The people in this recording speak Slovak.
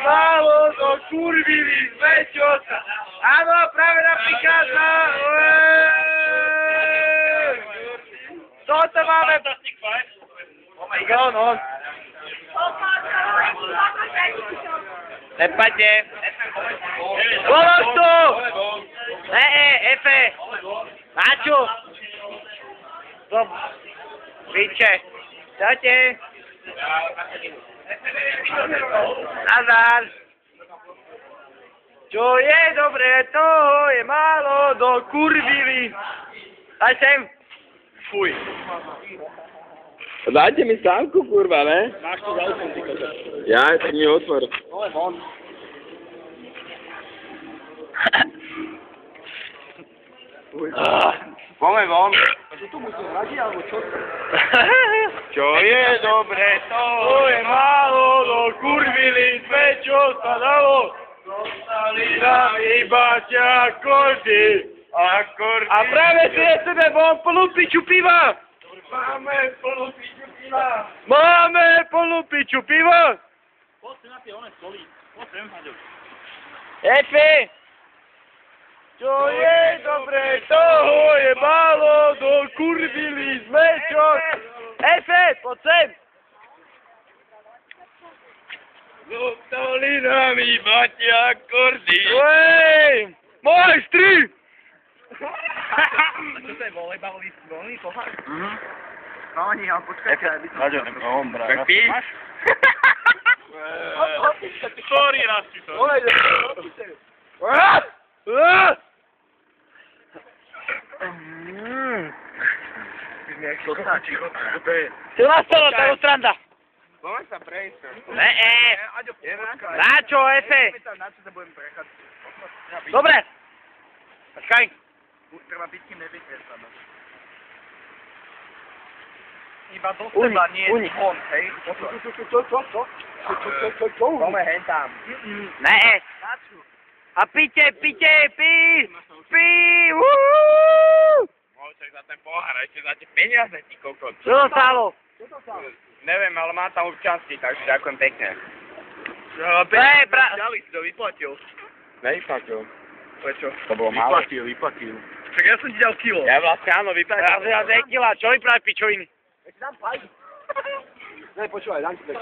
málo, no kurvili sme čo sa. Áno, práve napríklad na... Toto máme... Oh my god, no. Nepadne. Polož tu! Efe! Načo? Piče. Čaute. Nazar. Čo je dobré, toho je málo, do kurvili. Daj sem. Fuj. Dajte mi sánku, kurva, ne? Máš to za útom, ty kože. Ja, tak mi otvor. Ale von. Poďme von. Tu musím hradiť, alebo čo? Čo je dobre, toho je málo, no kurvili sme, čo sa dalo. Zostali nám iba akordy. A práve si nechceme von plnú piču piva! Máme plnú piču piva. Máme plnú piču piva! Poď si na tie one stoly. Poď sem, Haďo. Efe! Čo je dobre, toho je málo, do kurvili sme čo... Efe, poď sem! Zostali nám iba akordy. Ej! Majstri! A čo to je volejbalový pohár? No oni, ale počkajte, aby som... Haďo, tak píš? Sorry, Rasti, sorry. Olej, čo nastalo, tá Ostranda? Poďme sa prejsť. Na čo, Efe? Na čo sa budem prechádzať? Dobre. Počkaj. Treba byť, kým nevytrieš sa. Iba do seba, nie von, hej? Čo? Poďme hen tam. Ne. A píte, pí! Môžeš za ten pohár, ešte za tie peniaze, ty kokot. Čo to stalo? Neviem, ale má tam občansky, takže ďakujem pekne. Ďalej si to vyplatil. Nevyplatil. Prečo? To bolo málo. Vyplatil. Však ja som ti dal kilo. Ja vlastne áno, vyplatil. Ja 2 kila, čo vypraví pičoviny? Ne, počúvaj, dám ti to.